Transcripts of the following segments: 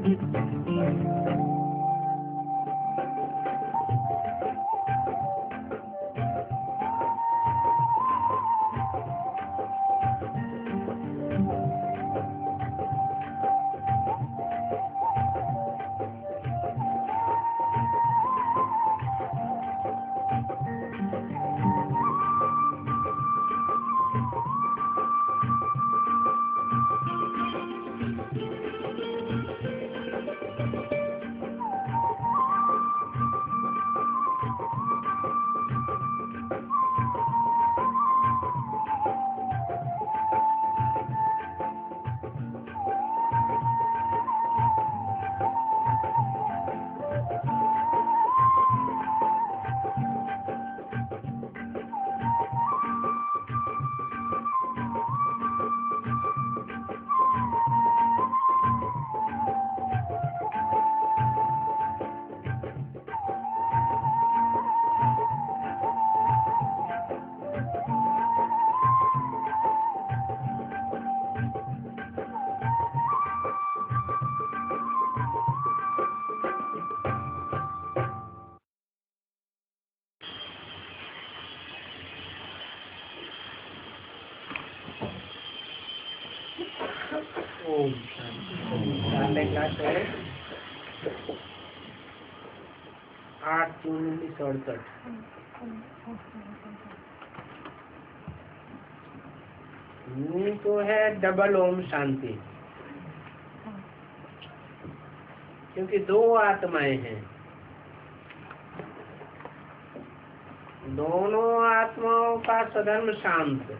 Om Shanti. Class है 8 जून 1968। तो है डबल ओम शांति, क्योंकि दो आत्माएं हैं, दोनों आत्माओं का सधर्म शांत,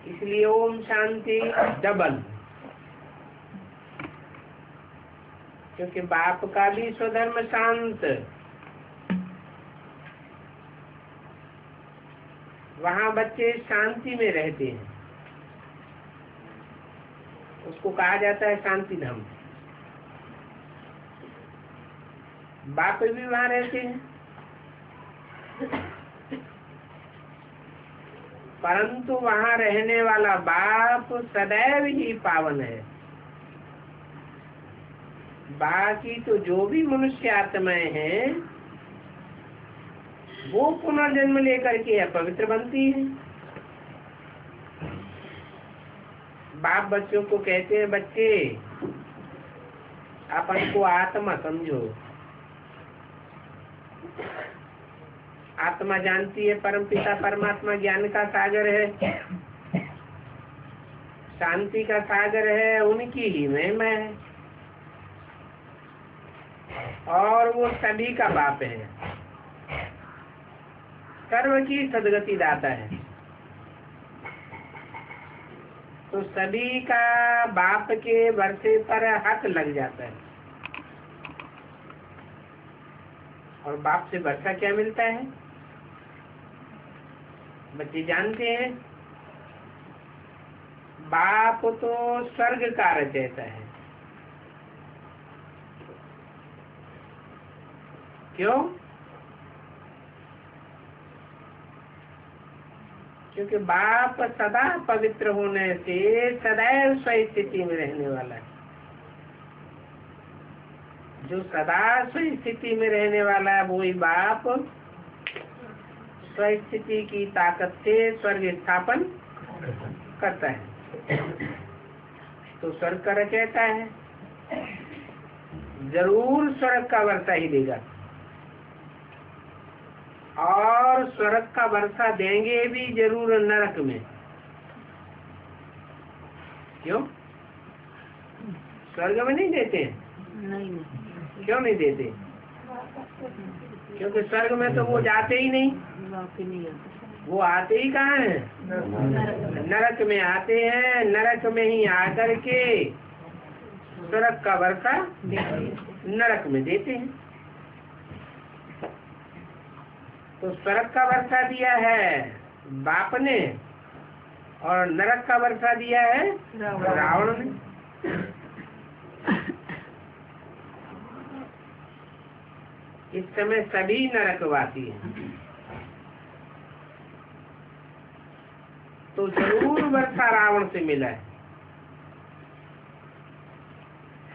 इसलिए ओम शांति डबल। क्योंकि बाप का भी स्वधर्म शांत, वहाँ बच्चे शांति में रहते हैं, उसको कहा जाता है शांति धाम। बाप भी वहाँ रहते हैं, परंतु वहाँ रहने वाला बाप सदैव ही पावन है। बाकी तो जो भी मनुष्य आत्माएं हैं वो पुनर्जन्म लेकर के अपवित्र बनती है। बाप बच्चों को कहते हैं, बच्चे अपन को आत्मा समझो। आत्मा जानती है परमपिता परमात्मा ज्ञान का सागर है, शांति का सागर है, उनकी ही महिमा है, और वो सभी का बाप है, सर्व की सदगति दाता है। तो सभी का बाप के वर्षे पर हक लग जाता है। और बाप से वर्षा क्या मिलता है बच्चे जानते हैं? बाप तो स्वर्ग का रचयिता है। क्यों? क्योंकि बाप सदा पवित्र होने से सदैव स्वस्थिति में रहने वाला है। जो सदा स्वस्थिति में रहने वाला है वही बाप स्वस्थिति की ताकत से स्वर्ग स्थापन करता है। तो स्वर्ग का रचयिता है, जरूर स्वर्ग का वर्षा ही देगा, और स्वर्ग का वर्षा देंगे भी जरूर नरक में। क्यों? स्वर्ग में नहीं देते? नहीं। क्यों नहीं देते? क्योंकि स्वर्ग में तो वो जाते ही नहीं, वो आते ही कहाँ है? नरक में आते हैं। नरक में ही आकर के स्वर्ग का वर्षा नरक में देते हैं। तो स्वर्ग का वर्षा दिया है बाप ने, और नरक का वर्षा दिया है रावण ने। इस समय सभी नरकवासी हैं, तो जरूर वर्षा रावण से मिला है।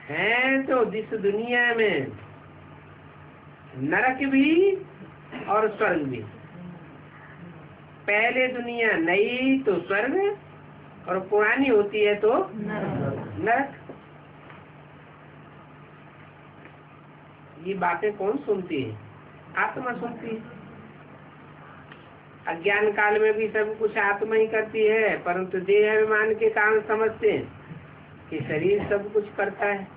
हैं तो इस दुनिया में नरक भी और स्वर्ग भी। पहले दुनिया नई तो स्वर्ग, और पुरानी होती है तो नरक। ये बातें कौन सुनती है? आत्मा सुनती है। अज्ञान काल में भी सब कुछ आत्मा ही करती है, परंतु देह अभिमान के कारण समझते हैं कि शरीर सब कुछ करता है।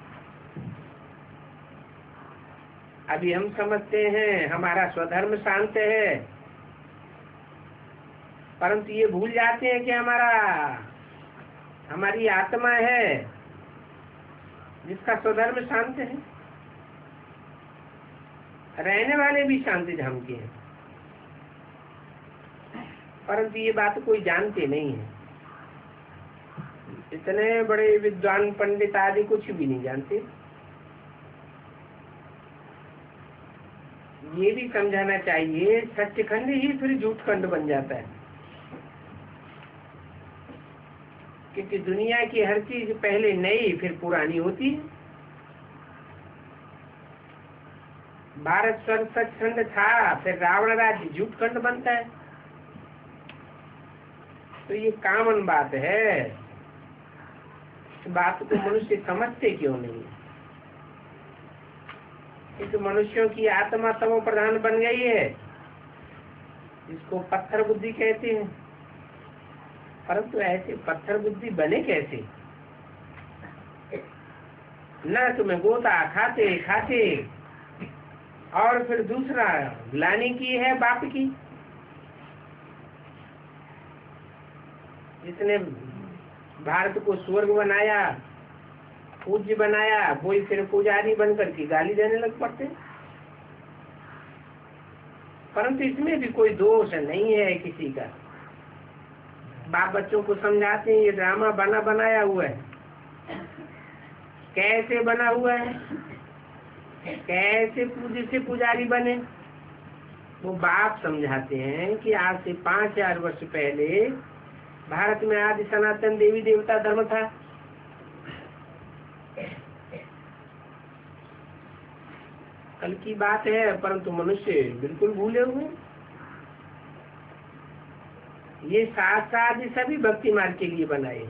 अभी हम समझते हैं हमारा स्वधर्म शांत है, परंतु ये भूल जाते हैं कि हमारी आत्मा है जिसका स्वधर्म शांत है। रहने वाले भी शांति धाम के हैं, परंतु ये बात कोई जानते नहीं है। इतने बड़े विद्वान पंडित आदि कुछ भी नहीं जानते। ये भी समझाना चाहिए, सच्चखंड ही फिर झूठखंड बन जाता है, क्योंकि दुनिया की हर चीज पहले नई फिर पुरानी होती है। भारत स्वर्ग सचखंड था, फिर रावण राज्य झूठखंड बनता है। तो ये कॉमन बात है। इस बात को मनुष्य समझते क्यों नहीं? क्योंकि मनुष्यों की आत्मा तमो प्रधान बन गई है, जिसको पत्थर बुद्धि कहते हैं। परंतु ऐसे पत्थर बुद्धि बने कैसे? नरक में गोता खाते खाते, और फिर दूसरा ग्लानि की है बाप की। जिसने भारत को स्वर्ग बनाया, पूज्य बनाया, वही फिर पुजारी बनकर के गाली देने लग पड़ते। परंतु इसमें भी कोई दोष नहीं है किसी का। बाप बच्चों को समझाते हैं ये ड्रामा बनाया हुआ है। कैसे बना हुआ है? कैसे पूज्य से पुजारी बने? वो बाप समझाते हैं कि आज से 5000 वर्ष पहले भारत में आदि सनातन देवी देवता धर्म था। कल की बात है, परंतु मनुष्य बिल्कुल भूले हुए। ये शास्त्र आदि सभी भक्ति मार्ग के लिए बनाए।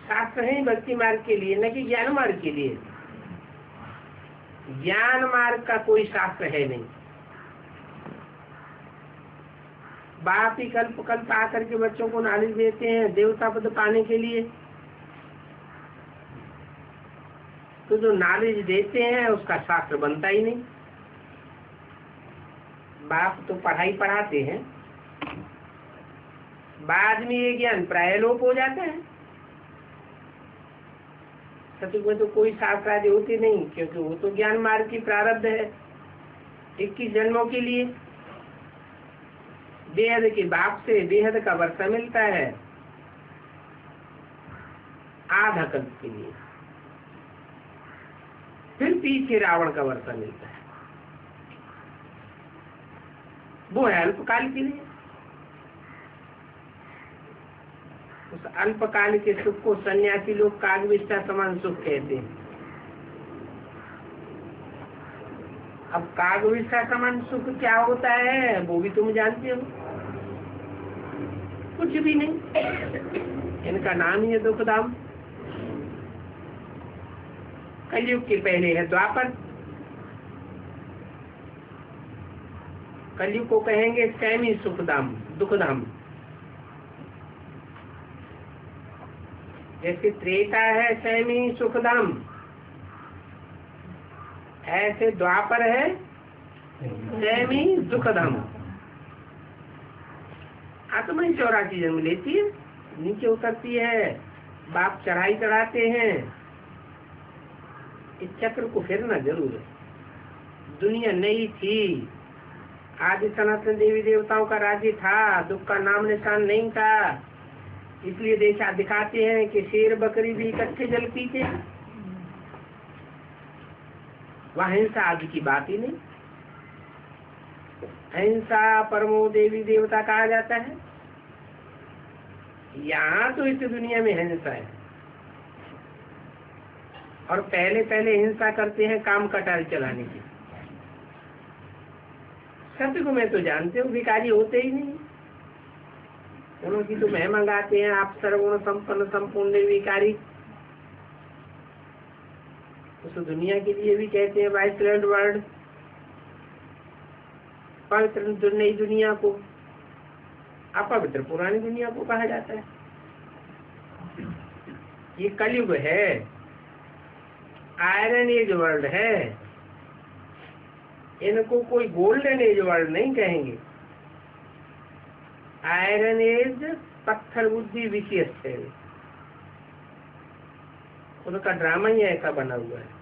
शास्त्र है भक्ति मार्ग के लिए, न कि ज्ञान मार्ग के लिए। ज्ञान मार्ग का कोई शास्त्र है नहीं। बाप ही कल्प कल्प आकर के बच्चों को नॉलेज देते हैं देवता पद पाने के लिए। तो जो नॉलेज देते हैं उसका शास्त्र बनता ही नहीं। बाप तो पढ़ाई पढ़ाते हैं, बाद में ये ज्ञान प्राय लोप हो जाता है। सतयुग में तो कोई शास्त्र आदि होती नहीं, क्योंकि वो तो ज्ञान मार्ग की प्रारब्ध है 21 जन्मों के लिए। बेहद के बाप से बेहद का वर्षा मिलता है आधा कल्प के लिए, फिर पीछे रावण का वर्षा मिलता है, वो है अल्पकाल के लिए। उस अल्पकाल के सुख को सन्यासी लोग कागविष्ठा समान सुख कहते हैं। अब कागविष्ठा समान सुख क्या होता है वो भी तुम जानते हो। कुछ भी नहीं, इनका नाम ही है दुख धाम। कलयुग के पहले है द्वापर। कलयुग को कहेंगे सैमी सुखधाम, दुखधाम। जैसे त्रेता है सैमी सुखधाम, ऐसे द्वापर है सैमी दुखधाम। आत्मा ही 84 जन्म लेती है, नीचे उतरती है, बाप चढ़ाई चढ़ाते हैं। इस चक्र को फिरना जरूर है। दुनिया नई थी, आदि सनातन देवी देवताओं का राज्य था, दुख का नाम निशान नहीं था। इसलिए देशा दिखाते हैं कि शेर बकरी भी इकट्ठे जल पीते हैं। वह हिंसा आदि की बात ही नहीं। अहिंसा परमो देवी देवता कहा जाता है। यहाँ तो इस दुनिया में हिंसा है, और पहले पहले हिंसा करते हैं काम कटार चलाने की। सत्य में तो जानते हो भिखारी होते ही नहीं, उनकी तो महिमा गाते हैं, आप सर्वगुण संपन्न संपूर्ण निर्विकारी। उस दुनिया के लिए भी कहते हैं वाइसलैंड वर्ल्ड, पवित्र नई दुनिया को अपवित्र पुरानी दुनिया को कहा जाता है। ये कलयुग है, आयरन एज वर्ल्ड है, इनको कोई गोल्डन एज वर्ल्ड नहीं कहेंगे। आयरन एज पत्थर बुद्धि विशेष है, उनका ड्रामा ही ऐसा बना हुआ है।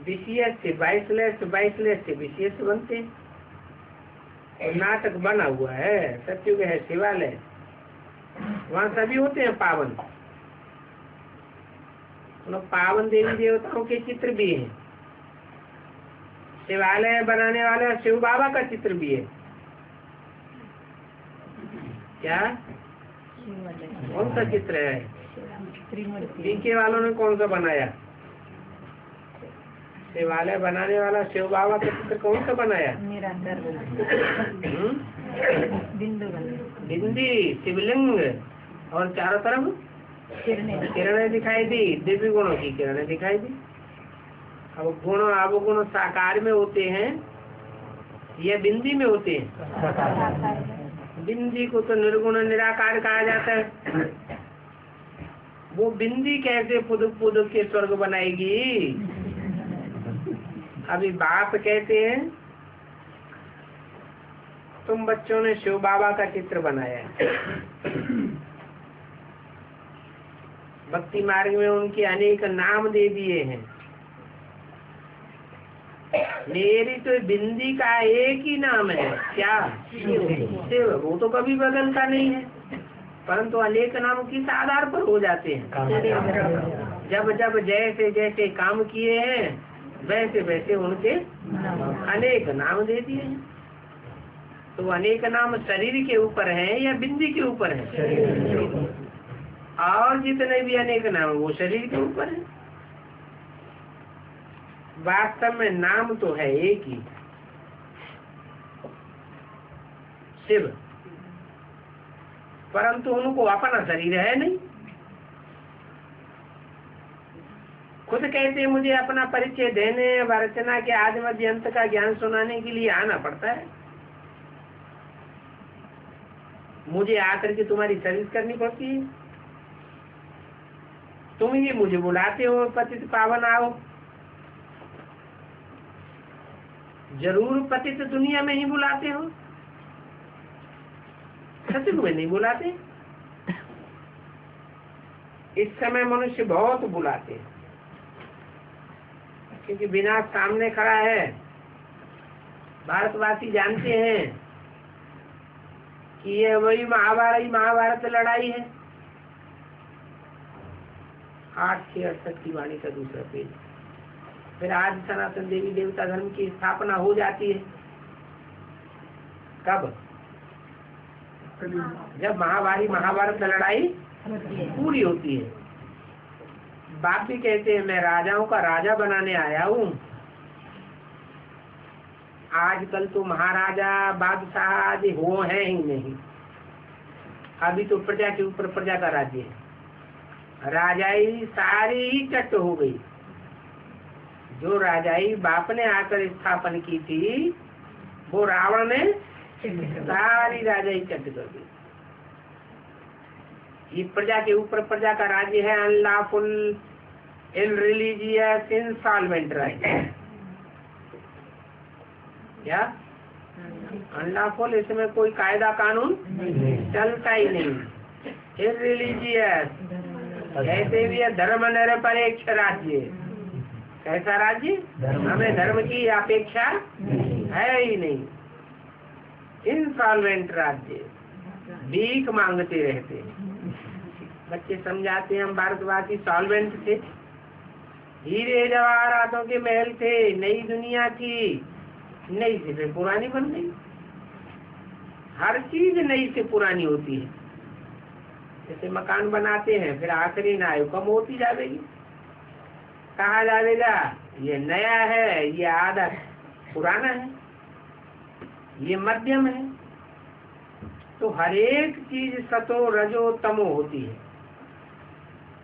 विशेष से बाइसलेस से विशेष बनते, और नाटक बना हुआ है। सत्युग है शिवालय, वहाँ सभी होते हैं पावन, पावन देवी देवताओं के चित्र भी हैं। शिवालय बनाने वाले शिव बाबा का चित्र भी है। क्या कौन सा चित्र है? डीके वालों ने कौन सा बनाया? शिवालय बनाने वाला शिव बाबा का चित्र कौन सा बनाया? बिंदी शिवलिंग, और चारों तरफ किरणें दिखाई दी, दिव्य गुणों की किरणें दिखाई दी। अब गुण अवगुण साकार में होते हैं या बिंदी में होते हैं? बिंदी को तो निर्गुण निराकार कहा जाता है। वो बिंदी कैसे पुदुक के स्वर्ग बनाएगी? अभी बाप कहते हैं तुम बच्चों ने शिव बाबा का चित्र बनाया है। भक्ति मार्ग में उनके अनेक नाम दे दिए हैं। मेरी तो बिंदी का एक ही नाम है, क्या? शिव। वो तो कभी बदलता नहीं है, परंतु अनेक नाम किस आधार पर हो जाते हैं? जब जब जैसे जैसे काम किए हैं वैसे वैसे उनके अनेक नाम दे दिए हैं। तो अनेक नाम शरीर के ऊपर है या बिंदी के ऊपर है? और जितने भी अनेक नाम वो शरीर के ऊपर है। वास्तव में नाम तो है एक ही, शिव, परंतु उनको अपना शरीर है नहीं। खुद कहते हैं मुझे अपना परिचय देने व रचना के आदि मध्य अंत का ज्ञान सुनाने के लिए आना पड़ता है। मुझे आकर के तुम्हारी सर्विस करनी पड़ती है। तुम ही मुझे बुलाते हो पतित पावन आओ। जरूर पतित दुनिया में ही बुलाते हो, सत्युग में नहीं बुलाते। इस समय मनुष्य बहुत बुलाते हैं, क्योंकि विनाश सामने खड़ा है। भारतवासी जानते हैं कि ये वही महाभारत लड़ाई है। 868 की वाणी का दूसरा पेज। फिर आज सनातन देवी देवता धर्म की स्थापना हो जाती है। कब? जब महाभारत लड़ाई पूरी होती है। बाप भी कहते हैं मैं राजाओं का राजा बनाने आया हूँ। आजकल तो महाराजा बादशाह आदि हो है ही नहीं। अभी तो प्रजा के ऊपर प्रजा का राज्य है। राजाई सारी ही चट हो गई। जो राजाई बाप ने आकर स्थापन की थी वो रावण ने सारी राजाई चट कर दी। ये प्रजा के ऊपर प्रजा का राज्य है। Unlawful, irreligious, insolvent right. क्या अनलॉफुल? इसमें कोई कायदा कानून चलता ही नहीं। इलरिलीजियस, ऐसे भी है धर्मनिरपेक्ष राज्य। कैसा राज्य? हमें धर्म की अपेक्षा है ही नहीं। इंसॉल्वेंट राज्य, भीख मांगते रहते। बच्चे समझाते हैं हम भारतवासी सॉल्वेंट थे, हीरे जवाहरातों के महल थे, नई दुनिया थी, नई से पुरानी बन गई। हर चीज नई से पुरानी होती है। जैसे मकान बनाते हैं, फिर आखिरी ना आयु कम होती जाएगी, कहा जाएगा ये नया है, ये आधा पुराना है, ये मध्यम है। तो हर एक चीज सतो रजो तमो होती है।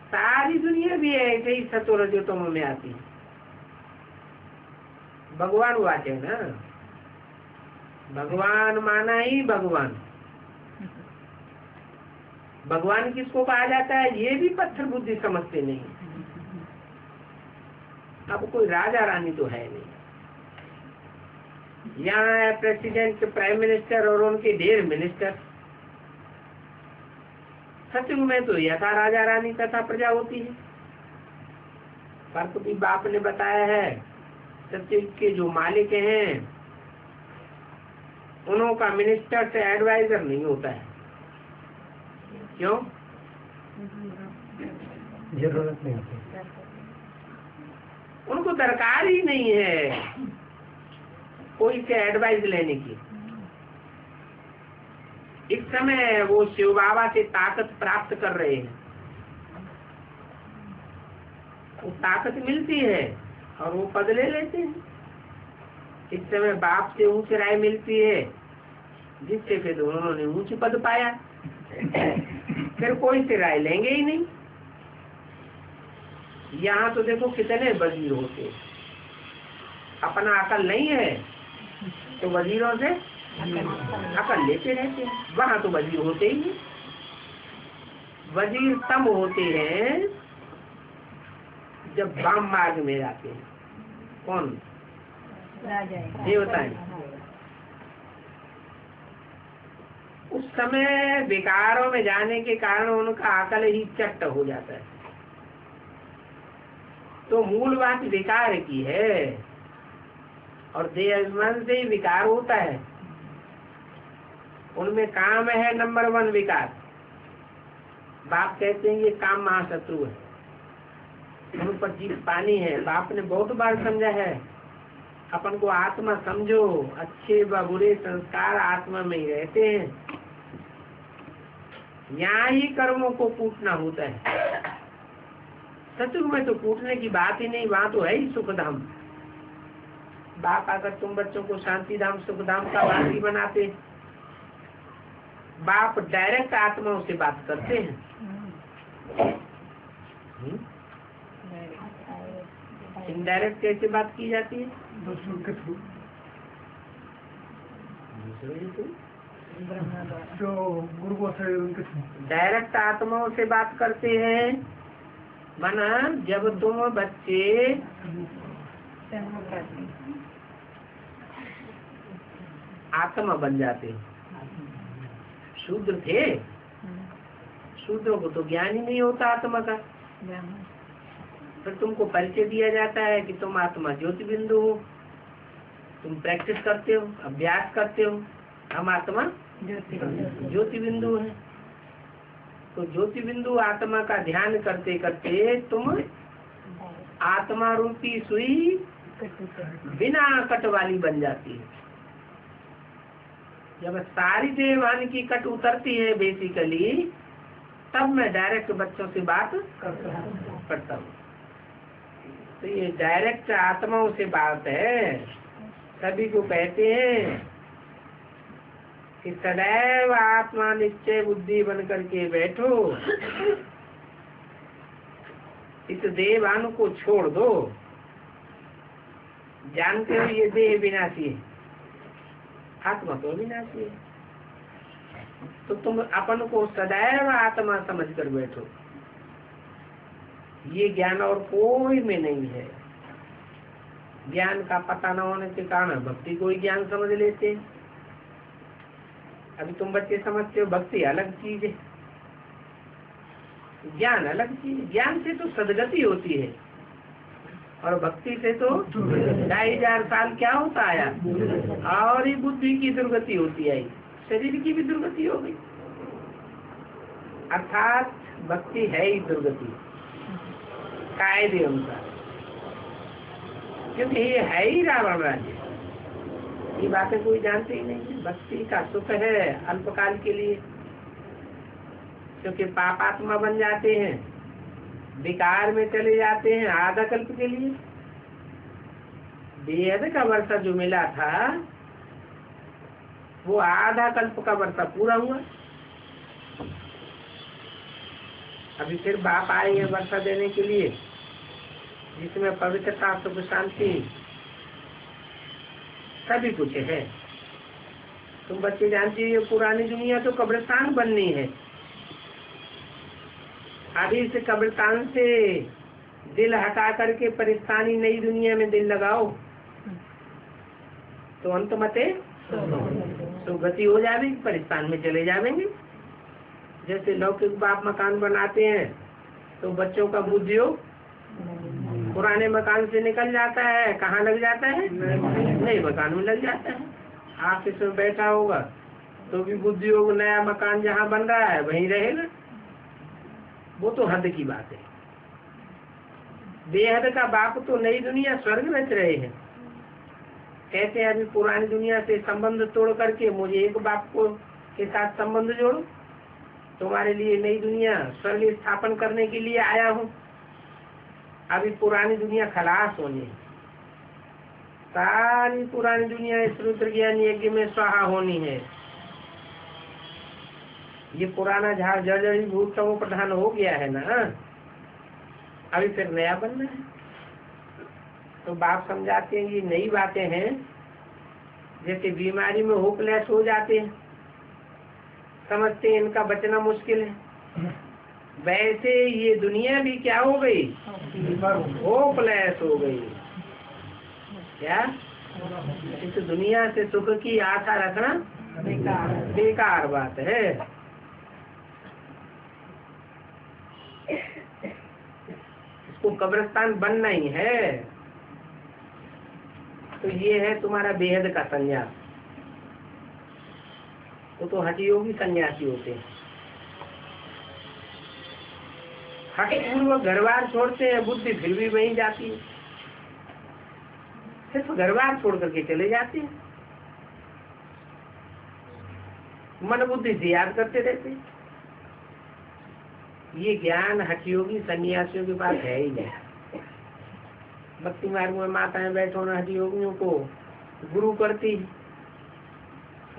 सारी दुनिया भी ऐसे ही सतो रजो तमो में आती है। भगवान वाचे ना, भगवान माना ही भगवान। भगवान किसको कहा जाता है, ये भी पत्थर बुद्धि समझते नहीं। अब कोई राजा रानी तो है नहीं। यहाँ है प्रेसिडेंट, प्राइम मिनिस्टर और उनके ढेर मिनिस्टर। सत्युग में तो यथा राजा रानी तथा प्रजा होती है। पर बाप ने बताया है, सत्युग के जो मालिक हैं उनका मिनिस्टर से एडवाइजर नहीं होता है। क्यों? जरूरत नहीं होती, उनको दरकार ही नहीं है कोई से एडवाइस लेने की। इस समय वो शिव बाबा से ताकत प्राप्त कर रहे हैं। वो ताकत मिलती है और वो पद ले लेते हैं। इस समय बाप से ऊंच राय मिलती है, जिससे फिर उन्होंने ऊंच पद पाया। फिर कोई से राय लेंगे ही नहीं। यहाँ तो देखो कितने वजीर होते, अपना अकल नहीं है तो वजीरों से अकल लेते रहते हैं। वहाँ तो वजीर होते ही नहीं। वजीर तब होते हैं जब वाम मार्ग में जाते हैं। कौन? देवताएं। उस समय विकारों में जाने के कारण उनका अकल ही चट्ट हो जाता है। तो मूल बात विकार की है, और देह अभिमान से ही विकार होता है। उनमें काम है नंबर 1 विकार। बाप कहते हैं ये काम महाशत्रु है, उन पर जीत पानी है। बाप ने बहुत बार समझा है, अपन को आत्मा समझो, अच्छे व बुरे संस्कार आत्मा में ही रहते हैं। यहाँ ही कर्मों को कूटना होता है। सतयुग में तो कूटने की बात ही नहीं, वहाँ तो है ही सुखधाम। बाप अगर तुम बच्चों को शांति धाम सुखधाम का वासी बनाते, बाप डायरेक्ट आत्माओं से बात करते हैं। इनडायरेक्ट कैसे बात की जाती है? दूसरों के थ्रू, जो गुरुओं से उनके थ्रू। डायरेक्ट आत्माओं से बात करते हैं। माना जब तुम बच्चे आत्मा बन जाते, शूद्र थे, शूद्रों को तो ज्ञान ही नहीं होता आत्मा का। फिर तुमको परिचय दिया जाता है कि तुम आत्मा ज्योति बिंदु हो, तुम प्रैक्टिस करते हो, अभ्यास करते हो। हम आत्मा ज्योति बिंदु है। तो ज्योति बिंदु आत्मा का ध्यान करते करते तुम आत्मा रूपी सुई बिना कट वाली बन जाती है। जब सारी देवान की कट उतरती है बेसिकली, तब मैं डायरेक्ट बच्चों से बात करता हूँ। तो ये डायरेक्ट आत्माओं से बात है। सभी को कहते हैं कि सदैव आत्मा निश्चय बुद्धि बन करके बैठो, इस देवान को छोड़ दो। जानते हो ये देह विनाशी है, आत्मा तो विनाशी है। तो तुम अपन को सदैव आत्मा समझ कर बैठो। ये ज्ञान और कोई में नहीं है। ज्ञान का पता न होने के कारण भक्ति को ही ज्ञान समझ लेते हैं। अभी तुम बच्चे समझते हो भक्ति अलग चीज है, ज्ञान अलग चीज। ज्ञान से तो सदगति होती है, और भक्ति से तो 2500 साल क्या होता आया, और ही बुद्धि की दुर्गति होती आई, शरीर की भी दुर्गति हो गई। अर्थात भक्ति है ही दुर्गति कायदे अनुसार, क्योंकि ये है ही रावण राज्य। ये बातें कोई जानते ही नहीं। भक्ति का सुख है अल्पकाल के लिए, क्योंकि पापात्मा बन जाते हैं, विकार में चले जाते हैं आधा कल्प के लिए। बेहद का वर्षा जो मिला था वो आधा कल्प का वर्षा पूरा हुआ। अभी फिर बाप आए हैं वर्षा देने के लिए, जिसमें पवित्रता सुख शांति सभी कुछ है। तुम बच्चे जानते हो पुरानी दुनिया तो कब्रिस्तान बननी है। अभी से कब्रिस्तान से दिल हटा करके परिस्तानी नई दुनिया में दिल लगाओ तो अंत मते तो गति हो जाएगी, परिस्तान में चले जाएंगे। जैसे लौकिक बाप मकान बनाते हैं तो बच्चों का बुद्धियोग पुराने मकान से निकल जाता है, कहाँ लग जाता है? नए मकान में लग जाता है। ऑफिस में बैठा होगा तो भी बुद्धियोग नया मकान जहाँ बन रहा है वहीं रहेगा। वो तो हद की बात है। बेहद का बाप तो नई दुनिया स्वर्ग रच रहे हैं। कहते हैं अभी पुरानी दुनिया से संबंध तोड़ करके मुझे एक बाप को के साथ संबंध जोड़ो, तुम्हारे लिए नई दुनिया स्वर्ग स्थापन करने के लिए आया हूँ। अभी पुरानी दुनिया खलास होनी है, सारी पुरानी दुनिया इस रुद्र ज्ञान यज्ञ में स्वाहा होनी है। ये पुराना झाड़ जर्जरी भूत वो प्रधान हो गया है ना, अभी फिर नया बनना है। तो बाप समझाते हैं ये नई बातें हैं। जैसे बीमारी में होपलेस हो जाते हैं, समझते हैं इनका बचना मुश्किल है, वैसे ये दुनिया भी क्या हो गई? होपलेस हो गई। क्या इस दुनिया से सुख की आशा रखना बेकार बात है। इसको कब्रिस्तान बनना ही है। तो ये है तुम्हारा बेहद का संन्यास। वो तो हठयोगी सन्यासी होते हैं। हठपूर्वक घरबार छोड़ते हैं, बुद्धि फिर भी वहीं जाती है, सिर्फ घरबार छोड़ करके चले जाते हैं, मन बुद्धि से याद करते रहते हैं। ये ज्ञान हठयोगी सन्यासियों के पास है ही नहीं। भक्ति मार्ग में माताएं बैठो न हठयोगियों को गुरु करती,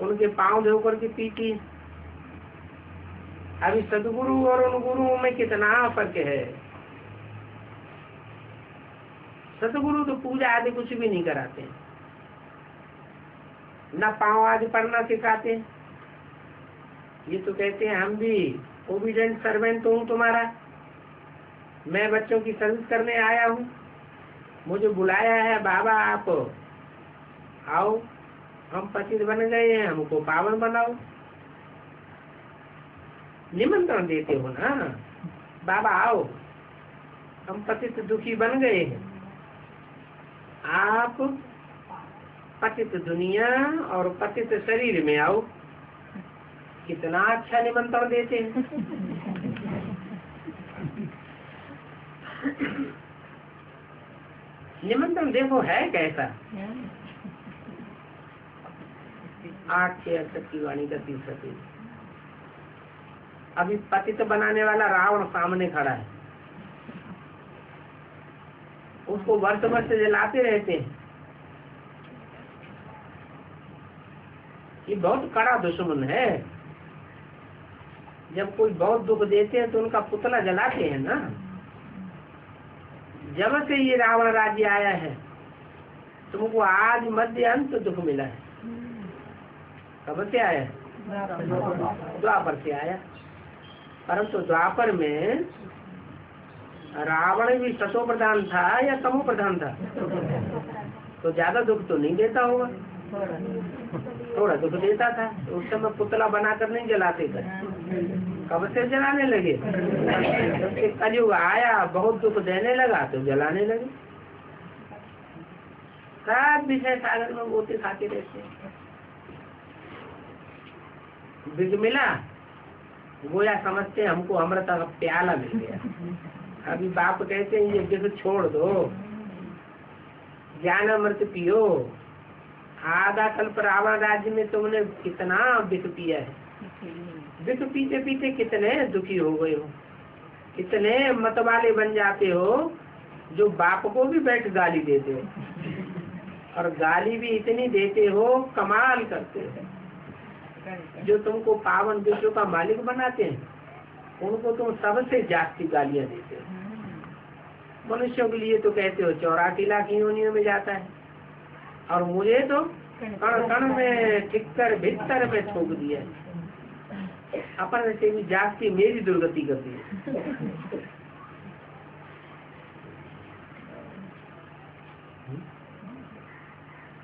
उनके पांव धो करके पीती। अभी सदगुरु और उन गुरुओं में कितना फर्क है। सदगुरु तो पूजा आदि कुछ भी नहीं कराते, न पांव आदि पढ़ना सिखाते। ये तो कहते हैं हम भी ओबीडेंट सर्वेंट हूँ तुम्हारा, मैं बच्चों की सर्विस करने आया हूँ, मुझे बुलाया है बाबा, आप आओ, हम पतित बन गए हैं, हमको पावन बनाओ। निमंत्रण देते हो ना, बाबा आओ, हम पतित दुखी बन गए हैं, आप पतित दुनिया और पतित शरीर में आओ। कितना अच्छा निमंत्रण देते हैं। निमंत्रण देखो है कैसा। 8 के अक्षर की वाणी का 30 पेज। अभी पतित बनाने वाला रावण सामने खड़ा है, उसको वर्ष वर्ष जलाते रहते हैं। ये बहुत कड़ा दुश्मन है। जब कोई बहुत दुख देते हैं तो उनका पुतला जलाते हैं ना। जब से ये रावण राज्य आया है तुमको आज मध्य अंत दुख मिला है। कब से आया है? द्वापर से आया। परंतु द्वापर में रावण भी सतो प्रधान था या तमो प्रधान था? तो ज्यादा दुख तो नहीं देता होगा, थोड़ा दुख देता था। उस समय पुतला बनाकर नहीं जलाते थे। कब से जलाने लगे? जब से कलयुग आया बहुत दुख देने लगा तो जलाने लगे। सब विषय सागर में गोते खाते रहते हैं। बिग मिला गोया समझते हैं हमको अमृत का प्याला मिल गया। अभी बाप कहते हैं ये बिग छोड़ दो, ज्ञान अमृत पियो। आधा कल्प रावण राज्य में तुमने कितना विष पिया है, विष पीते पीते कितने दुखी हो गए हो, कितने मत वाले बन जाते हो, जो बाप को भी बैठ गाली देते हो, और गाली भी इतनी देते हो कमाल करते हो। जो तुमको पावन विश्व का मालिक बनाते हैं उनको तुम सबसे जास्ती गालियां देते हो। मनुष्यों के लिए तो कहते हो 84 लाख योनियों में जाता है, और मुझे तो कण कण में ठिक्कर भीतर में ठोक दिया है। अपन से भी जास्ती मेरी दुर्गति करती है।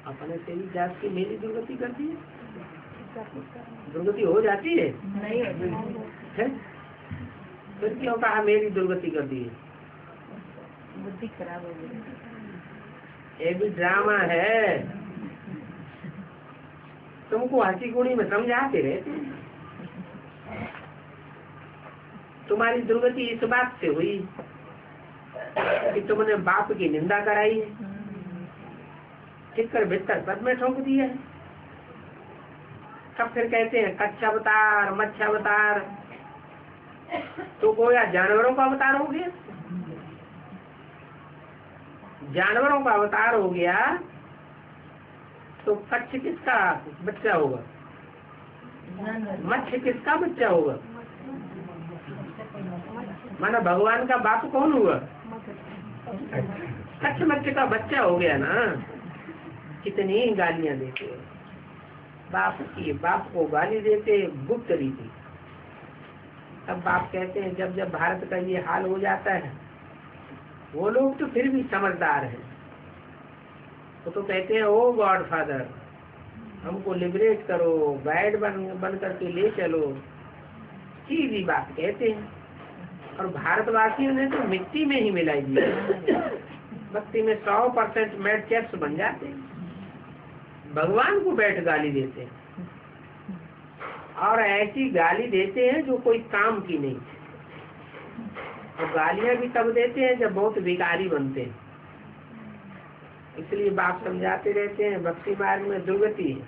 अपने से भी जास्ती मेरी दुर्गति करती है। दुर्गति हो जाती है नहीं है? फिर क्यों कहा मेरी दुर्गति कर दी है? बुद्धि खराब हो गई। ये भी ड्रामा है, तुमको हंसी गुणी में समझाते रहते। तुम्हारी दुर्गति इस बात से हुई कि तुमने बाप की निंदा कराई है, ठिक्कर भीतर पद में ठोक दिया है। सब फिर कहते हैं कच्चा अवतार मच्छा अवतार, तो गोया जानवरों का अवतार हो गया। जानवरों का अवतार हो गया तो कच्छ किसका बच्चा होगा, मच्छ किसका बच्चा होगा? माना भगवान का बाप कौन हुआ? कच्छ मच्छ का बच्चा हो गया ना। कितनी गालियां देते हो बाप की, बाप को गाली देते गुप्त रीति। तब बाप कहते हैं जब जब भारत का ये हाल हो जाता है, वो लोग तो फिर भी समझदार हैं, वो तो कहते हैं ओ गॉड फादर हमको लिबरेट करो, गाइड बन करके ले चलो, सीधी बात कहते हैं। और भारतवासियों ने तो मिट्टी में ही मिलाई दी, भक्ति में 100% मेड चेप्स बन जाते हैं, भगवान को बैठ गाली देते हैं, और ऐसी गाली देते हैं जो कोई काम की नहीं। और गालियां भी तब देते हैं जब बहुत विकारी बनते हैं। इसलिए बाप समझाते रहते हैं भक्ति मार्ग में दुर्गति है,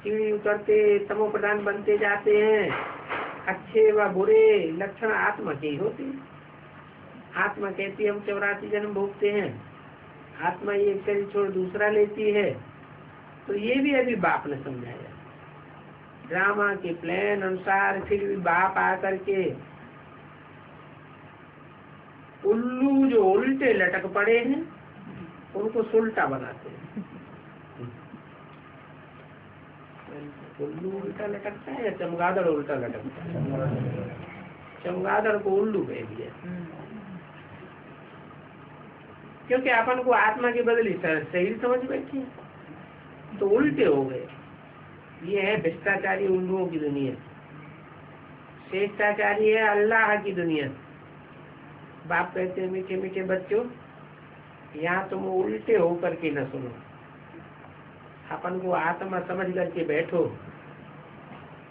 सीढ़ी उतरते तमो प्रधान बनते जाते हैं। अच्छे व बुरे लक्षण आत्मा के ही होते हैं। आत्मा कहती है हम 84 जन्म भोगते हैं, आत्मा एक शरीर छोड़ दूसरा लेती है। तो ये भी अभी बाप ने समझाया ड्रामा के प्लान अनुसार। फिर भी बाप आकर के उल्लू जो उल्टे लटक पड़े हैं उनको सुलटा बनाते हैं। उल्लू उल्टा लटकता है या चमगादड़ उल्टा लटकता है? चमगादड़ को उल्लू कह दिया, क्योंकि अपन को आत्मा के बदले शरीर समझ बैठे तो उल्टे हो गए। ये है भ्रष्टाचारी उल्लुओं की दुनिया, श्रेष्ठाचारी है अल्लाह की दुनिया। बाप कहते हैं मीठे मीठे बच्चों यहाँ तुम उल्टे होकर के न सुनो, अपन को आत्मा समझ करके बैठो।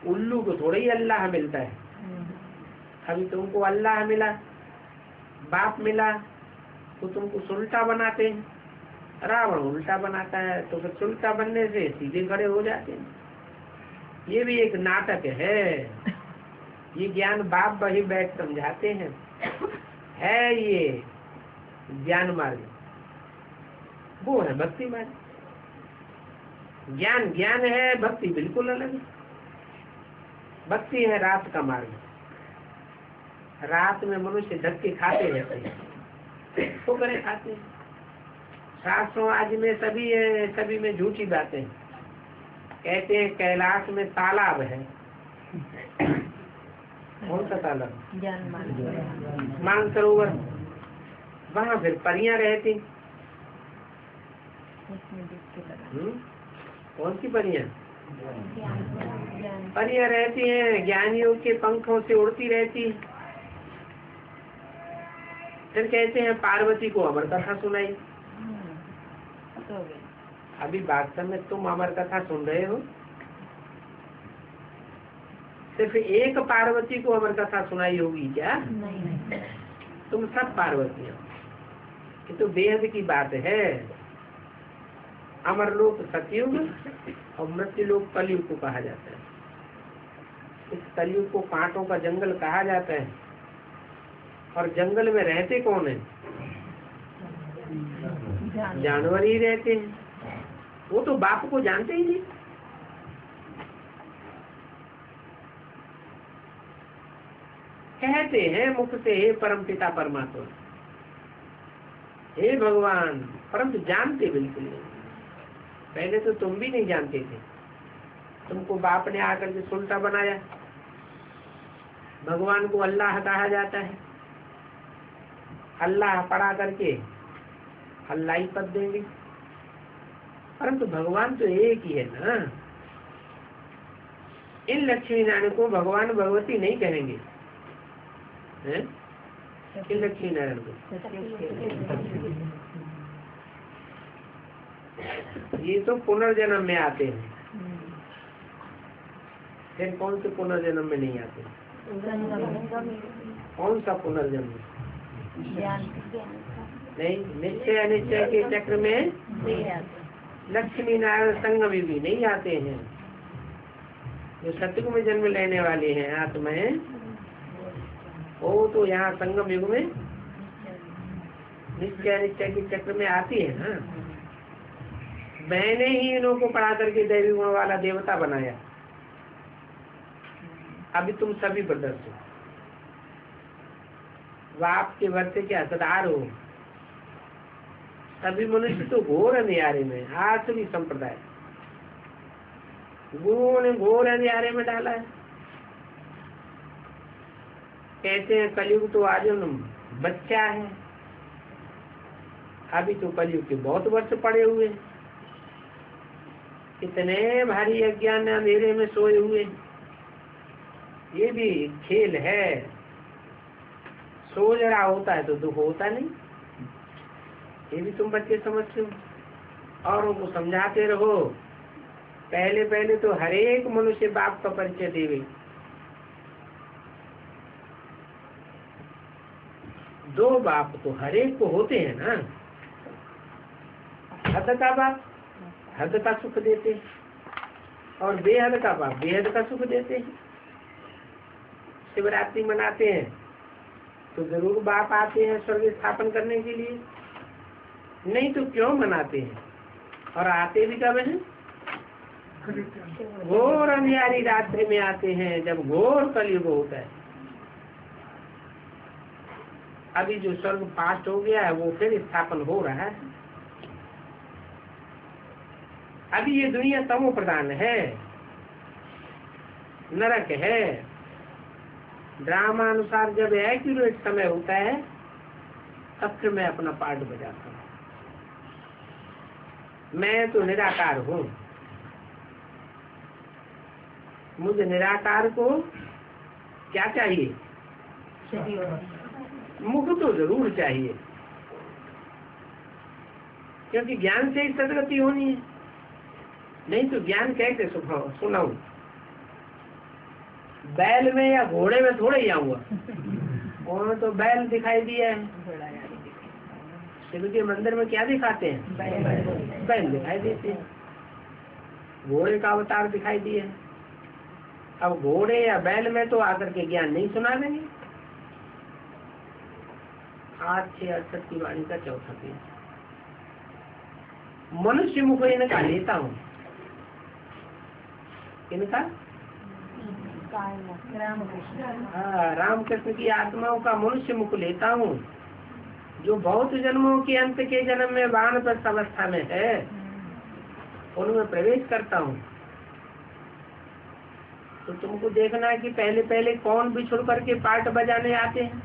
उल्लू को थोड़ा ही अल्लाह मिलता है। अभी तुमको अल्लाह मिला, बाप मिला, तो तुमको सुलटा बनाते हैं। रावण उल्टा बनाता है तो फिर सुलटा बनने से सीधे खड़े हो जाते हैं। ये भी एक नाटक है। ये ज्ञान बाप वही बैठ समझाते हैं। है ये ज्ञान मार्ग, वो है भक्ति मार्ग। ज्ञान ज्ञान है, भक्ति बिल्कुल अलग है। भक्ति है रात का मार्ग। रात में मनुष्य धक्के खाते रहते हैं, तो करे खाते हैं। शास्त्रों आज में सभी में झूठी बातें। कहते हैं कैलाश में तालाब है, कौन सा तालाब? मानसरोवर। वहाँ फिर परियां रहती। कौन सी परियां? परियां रहती हैं, ज्ञानियों के पंखों से उड़ती रहती। फिर कहते हैं पार्वती को अमर कथा सुनाई। अभी वास्तव में तुम अमर कथा सुन रहे हो? सिर्फ एक पार्वती को अमर कथा सुनाई होगी क्या? नहीं। तुम सब पार्वती हो। ये तो बेहद की बात है। अमरलोक सतयुग और मृत्युलोक कलयुग को कहा जाता है। इस कलयुग को कांटों का जंगल कहा जाता है। और जंगल में रहते कौन है? जानवर ही रहते हैं। वो तो बाप को जानते ही नहीं। कहते हैं मुख से, हे परम पिता परमात्मा, हे भगवान, परंतु जानते बिल्कुल नहीं। पहले तो तुम भी नहीं जानते थे, तुमको बाप ने आकर के सुल्ता बनाया। भगवान को अल्लाह कहा जाता है। अल्लाह पढ़ा करके अल्लाह ही पद देंगे, परंतु भगवान तो एक ही है ना। इन लक्ष्मी नारायण को भगवान भगवती नहीं कहेंगे हैं? इन लक्ष्मी नारायण को ये तो पुनर्जन्म में आते हैं। फिर कौन से पुनर्जन्म में नहीं आते? कौन सा पुनर्जन्म? नहीं, निश्चय अनिश्चय के चक्र में लक्ष्मी नारायण संगम भी नहीं आते हैं। जो सतयुग में जन्म लेने वाले हैं आत्माएं, वो तो यहाँ संगम युग में निश्चय अनिश्चय के चक्र में आती है ना। मैंने ही इन्हों को पढ़ा करके दैवी गुण वाला देवता बनाया। अभी तुम सभी ब्रदर्स हो, बाप के वर्षे के हकदार हो। सभी मनुष्य तो घोर अंधियारे में, आसुरी संप्रदाय गुरुओं ने घोर अंधियारे में डाला है। कहते हैं कलयुग तो आज बच्चा है, अभी तो कलयुग के बहुत वर्ष पड़े हुए, इतने भारी अज्ञान अंधेरे में सोए हुए। ये भी खेल है। सो जरा होता है तो दुख होता नहीं, ये भी तुम बच्चे समझते हो। और उनको समझाते रहो। पहले पहले तो हर एक मनुष्य बाप का परिचय देवे। दो बाप तो हर एक को होते हैं ना। हद का बाप हद का सुख देते हैं, और बेहद का बाप बेहद का सुख देते हैं। शिवरात्रि मनाते हैं तो जरूर बाप आते हैं स्वर्ग स्थापन करने के लिए, नहीं तो क्यों मनाते हैं? और आते भी कब हैं? घोर अंधियारी रात्रि में आते हैं, जब घोर कलयुग होता है। अभी जो स्वर्ग पास्ट हो गया है वो फिर स्थापन हो रहा है। अभी ये दुनिया तमो प्रधान है, नरक है। ड्रामा अनुसार जब एक्यूरेट समय होता है तब फिर मैं अपना पार्ट बजाता हूँ। मैं तो निराकार हूँ। मुझे निराकार को क्या चाहिए? मुख तो जरूर चाहिए, क्योंकि ज्ञान से ही सदगति होनी है। नहीं तो ज्ञान कैसे सुनाऊं? बैल में या घोड़े में थोड़े ही आऊंगा। वहाँ तो बैल दिखाई दिया है। शिव के मंदिर में क्या दिखाते हैं? बैल दिखाई देते हैं। घोड़े का अवतार दिखाई दिया है। अब घोड़े या बैल में तो आकर के ज्ञान नहीं सुना देंगे। 8-6-68 की वाणी का चौथा पेज। मनुष्य मुख इनका लेता हूँ। इनका रामकृष्ण की आत्माओं का मनुष्य मुख लेता हूँ, जो बहुत जन्मों के अंत के जन्म में वानप्रस्थ अवस्था में है, उनमें प्रवेश करता हूँ। तो तुमको देखना है कि पहले पहले कौन बिछुड़ करके पार्ट बजाने आते हैं,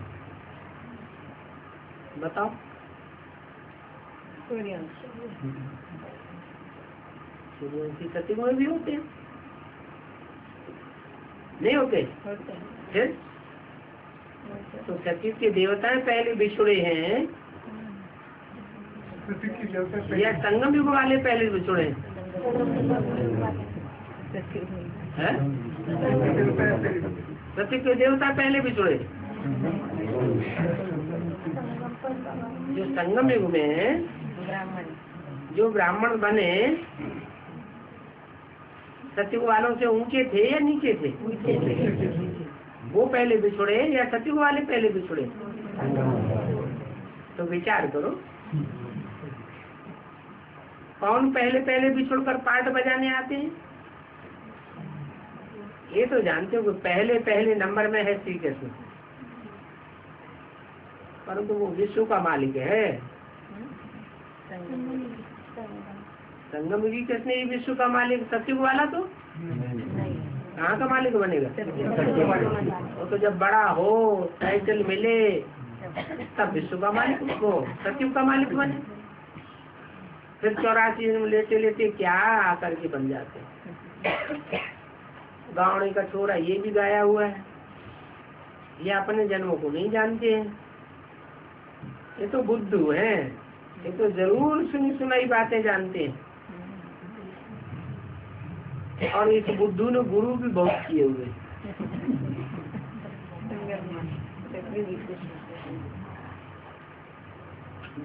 बताओ। सूर्यवंशी सतयुग में भी होते हैं, नहीं होते? फिर तो सतयुग के देवताएं पहले बिछुड़े हैं या संगम युग वाले पहले बिछुड़े हैं? सतयुग के देवता पहले बिछुड़े। जो संगम युग में जो ब्राह्मण बने सतयुग वालों से ऊंचे थे या नीचे थे? वो पहले बिछुड़े या सतयुग वाले पहले बिछुड़े? तो विचार करो, कौन पहले पहले बिछुड़कर पार्ट बजाने आते हैं? ये तो जानते हो कि पहले पहले नंबर में है श्री कृष्ण, परंतु वो विश्व का मालिक है। संगम युगी कृष्ण ही विश्व का मालिक, सतयुग वाला तो कहाँ का मालिक बनेगा? वो तो जब बड़ा हो, टाइटल मिले, तब विश्व का मालिक उसको सतयुग का मालिक बने। फिर 84 जन्म लेते लेते क्या आकर के बन जाते हैं। गावड़े का छोरा ये भी गाया हुआ है, ये अपने जन्मों को नहीं जानते हैं। ये तो बुद्धू हैं, ये तो जरूर सुनी सुनाई बातें जानते हैं। और इस बुद्धू ने गुरु भी बहुत किए हुए।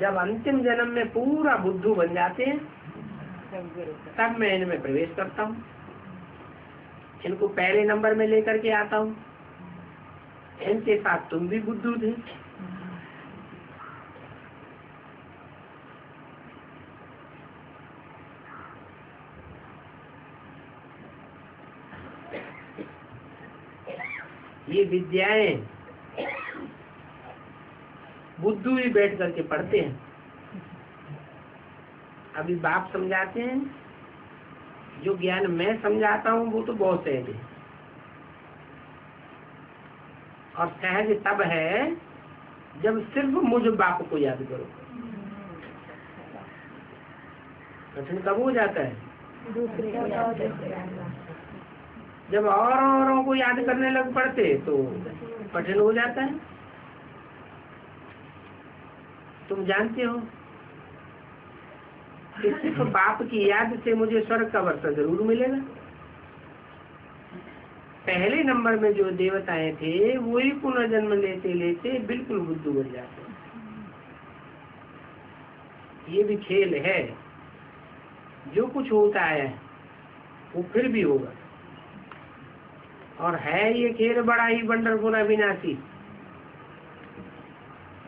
जब अंतिम जन्म में पूरा बुद्धू बन जाते हैं, तब मैं इनमें प्रवेश करता हूँ, इनको पहले नंबर में लेकर के आता हूँ। इनके साथ तुम भी बुद्धू थे। ये विद्याएं बुद्धू ही बैठ करके पढ़ते हैं। अभी बाप समझाते हैं, जो ज्ञान मैं समझाता हूँ वो तो बहुत सहज है, और सहज तब है जब सिर्फ मुझ बाप को याद करो। कठिन कब हो जाता है? जब औरों को याद करने लग पड़ते तो कठिन हो जाता है। तुम जानते हो कि सिर्फ बाप की याद से मुझे स्वर्ग का वर्षा जरूर मिलेगा। पहले नंबर में जो देवताएं थे वही पुनर्जन्म लेते लेते बिल्कुल बुद्धू बन जाते हैं। ये भी खेल है, जो कुछ होता है वो फिर भी होगा। और है ये खेल बड़ा ही वंडरफुल अविनाशी।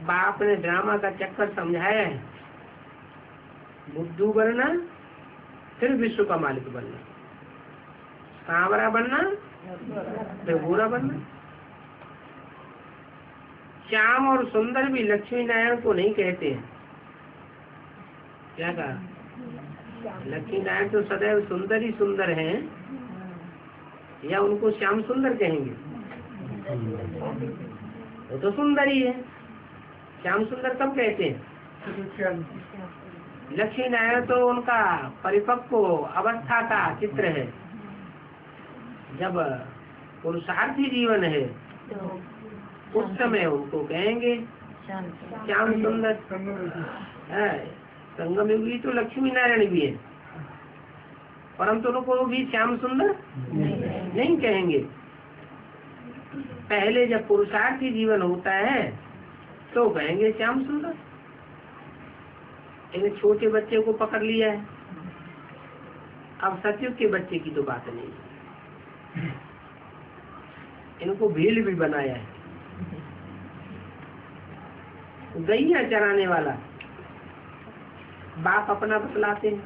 बाप ने ड्रामा का चक्कर समझाया है, बुद्धू बनना, फिर विश्व का मालिक बनना, सांवरा बनना, फिर बुरा बनना। श्याम और सुंदर भी लक्ष्मी नारायण को नहीं कहते हैं। क्या कहा? लक्ष्मी नारायण तो सदैव सुंदर ही सुंदर हैं, या उनको श्याम सुंदर कहेंगे? वो तो सुंदर ही है। श्याम सुंदर कब कहते हैं? लक्ष्मी नारायण तो उनका परिपक्व अवस्था का चित्र है। जब पुरुषार्थी जीवन है उस समय उनको कहेंगे श्याम सुंदर। संगम युगी तो लक्ष्मी नारायण भी है, परंतु उनको भी श्याम सुंदर नहीं कहेंगे। पहले जब पुरुषार्थी जीवन होता है तो कहेंगे श्याम सुंदर। इन्हें छोटे बच्चे को पकड़ लिया है, अब सतयुग के बच्चे की तो बात नहीं। इनको भील भी बनाया है। गैया चराने वाला बाप अपना बतलाते हैं।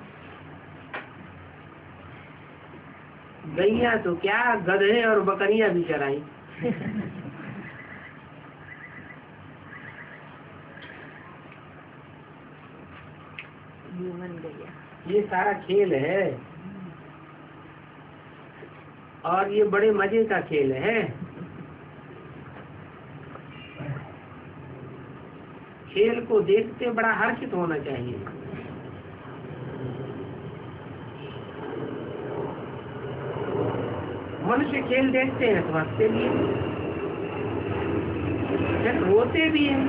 गैया तो क्या, गधे और बकरियां भी चराई। ये सारा खेल है, और ये बड़े मजे का खेल है। खेल को देखते बड़ा हर्षित होना चाहिए। मनुष्य खेल देखते हैं तो हंसते भी हैं, फिर रोते भी हैं।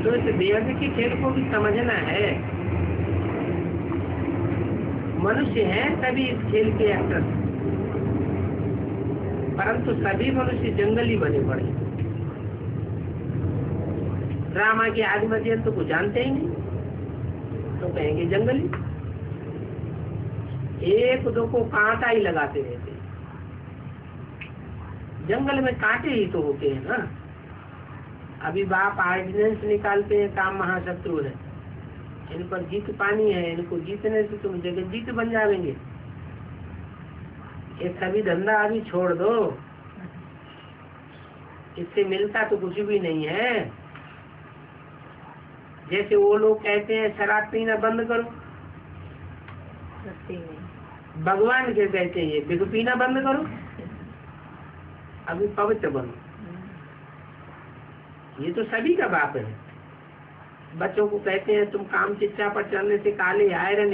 तो इस बेहद के खेल को भी समझना है। मनुष्य हैं सभी इस खेल के एक्टर, परंतु सभी मनुष्य जंगली बने पड़े। ड्रामा के आदि मध्य को जानते ही नहीं। तो कहेंगे जंगली। एक दो को कांटा ही लगाते रहते हैं। जंगल में कांटे ही तो होते हैं ना। अभी बाप ऑर्डिनेंस निकालते हैं, काम महाशत्रु है, इन पर जीत पानी है, इनको जीतने से तुम जगत जीत बन जाएंगे। ये सभी धंधा अभी छोड़ दो, इससे मिलता तो कुछ भी नहीं है। जैसे वो लोग कहते हैं शराब पीना बंद करो, भगवान के कहते हैं ये बिग पीना बंद करो, अभी पवित्र बनो। ये तो सभी का बाप है। बच्चों को कहते हैं तुम काम शिक्षा पर चलने से काले आयरन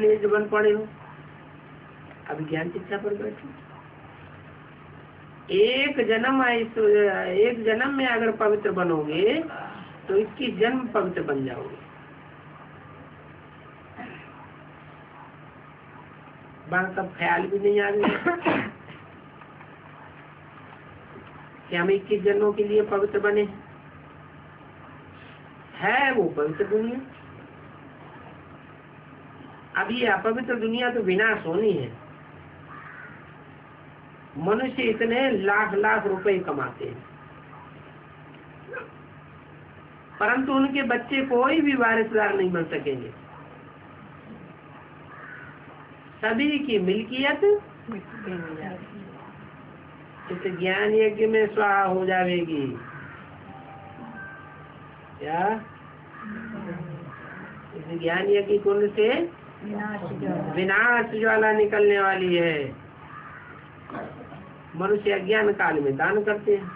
एज बन पड़े हो, अभी ज्ञान शिक्षा पर बैठो। एक जन्म में अगर पवित्र बनोगे तो 21 जन्म पवित्र बन जाओगे। बात तब ख्याल भी नहीं आ गया कि हम 21 जन्मों के लिए पवित्र बने है वो पवित्र दुनिया। अब ये अपवित्र दुनिया तो विनाश होनी है। मनुष्य इतने लाख लाख रुपए कमाते हैं, परंतु उनके बच्चे कोई भी वारिसदार नहीं बन सकेंगे। सभी की मिल्कियत इस ज्ञान यज्ञ में स्वाहा हो जाएगी। क्या इस ज्ञान यज्ञ कुंड से विनाश ज्वाला निकलने वाली है। मनुष्य अज्ञान काल में दान करते हैं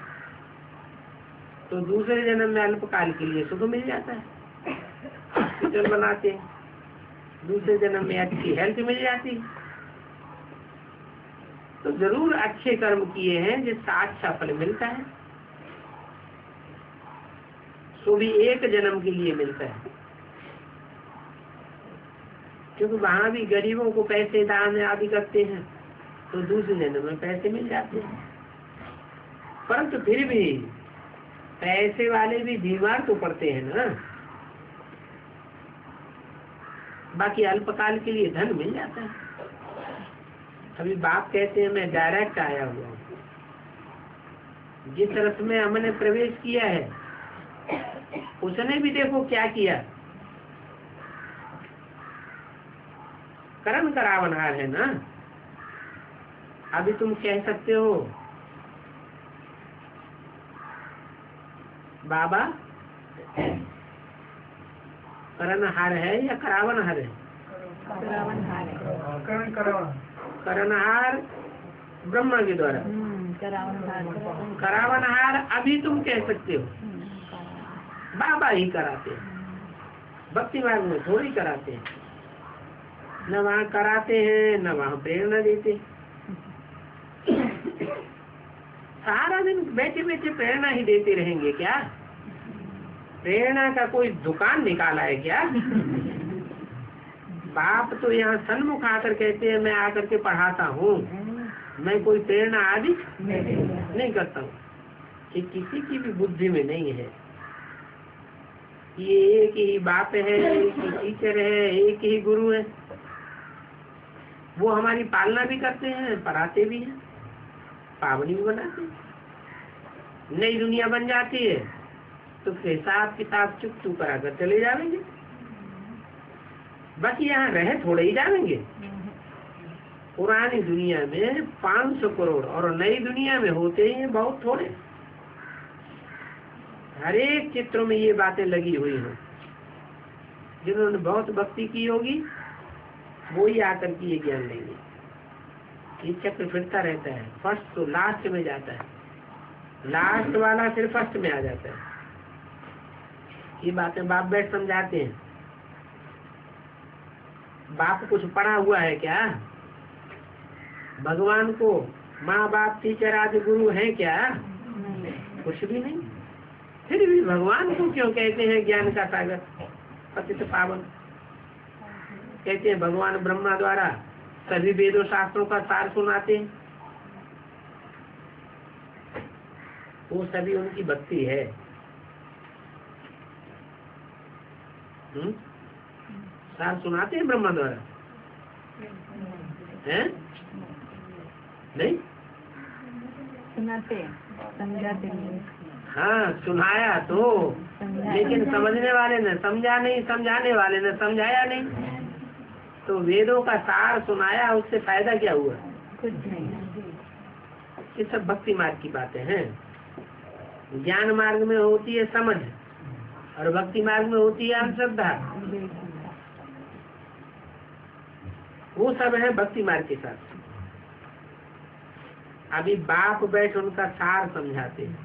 तो दूसरे जन्म में अल्पकाल के लिए सुख मिल जाता है। हॉस्पिटल बनाते हैं, दूसरे जन्म में अच्छी हेल्थ मिल जाती है। तो जरूर अच्छे कर्म किए हैं जिसका अच्छा फल मिलता है, सो भी एक जन्म के लिए मिलता है। क्योंकि वहां भी गरीबों को पैसे दान आदि करते हैं तो दूसरे जन्म में पैसे मिल जाते हैं। परंतु फिर भी पैसे वाले भी बीमार तो पड़ते हैं ना। बाकी अल्पकाल के लिए धन मिल जाता है। अभी बाप कहते हैं मैं डायरेक्ट आया हुआ हूँ। जिस रथ में हमने प्रवेश किया है उसने भी देखो क्या किया, कर्म करावनहार है ना। अभी तुम कह सकते हो बाबा करणहार है या करावनहार है? करणहार ब्रह्मा के द्वारा, करावनहार अभी तुम कह सकते हो। बाबा ही कराते हैं, भक्ति मार्ग में थोड़ी कराते हैं। न वहाँ कराते हैं न वहाँ प्रेरणा देते। सारा दिन बैठे बैठे प्रेरणा ही देते रहेंगे क्या? प्रेरणा का कोई दुकान निकाला है क्या? बाप तो यहाँ सन्मुख आकर कहते हैं मैं आकर के पढ़ाता हूँ, मैं कोई प्रेरणा आदि नहीं करता हूँ। कि किसी की भी बुद्धि में नहीं है। ये एक ही बाप है, एक ही टीचर है, एक ही गुरु है। वो हमारी पालना भी करते हैं, पढ़ाते भी हैं, पावनी भी बनाते हैं। नई दुनिया बन जाती है तो हिसाब किताब चुप चुप कराकर चले जाएंगे। बस यहाँ रहे थोड़े ही जाएंगे। पुरानी दुनिया में 500 करोड़ और नई दुनिया में होते ही बहुत थोड़े। हर एक चित्र में ये बातें लगी हुई हैं। जिन्होंने बहुत भक्ति की होगी वो ही आकर के ये ज्ञान लेंगे। ये चक्र फिरता रहता है, फर्स्ट तो लास्ट में जाता है, लास्ट वाला फिर फर्स्ट में आ जाता है। ये बातें बाप बैठ समझाते हैं। बाप कुछ पढ़ा हुआ है क्या? भगवान को माँ बाप टीचर आदि गुरु है क्या? कुछ भी नहीं। फिर भी भगवान को क्यों कहते हैं ज्ञान का सागर, पतित पावन? कहते हैं भगवान ब्रह्मा द्वारा सभी वेदों शास्त्रों का सार सुनाते हैं। वो सभी उनकी भक्ति है। सार सुनाते हैं ब्रह्मा द्वारा? हैं? नहीं, सुनाते हैं, समझाते नहीं। हाँ सुनाया तो, लेकिन समझने वाले ने समझा नहीं, समझाने वाले ने समझाया नहीं। तो वेदों का सार सुनाया, उससे फायदा क्या हुआ? कुछ नहीं। ये सब भक्ति मार्ग की बातें हैं। ज्ञान मार्ग में होती है समझ, और भक्ति मार्ग में होती है अंधश्रद्धा। वो सब है भक्ति मार्ग के साथ। अभी बाप बैठ उनका सार समझाते हैं।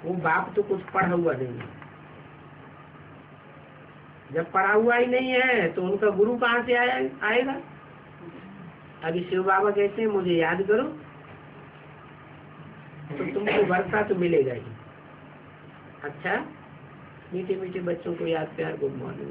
वो बाप तो कुछ पढ़ा हुआ नहीं है। जब पढ़ा हुआ ही नहीं है तो उनका गुरु कहाँ से आएगा? अभी शिव बाबा कहते हैं मुझे याद करो, तो तुमको वर्षा तो मिलेगा ही। अच्छा, मीठे मीठे बच्चों को याद, प्यार, गुड मॉर्निंग।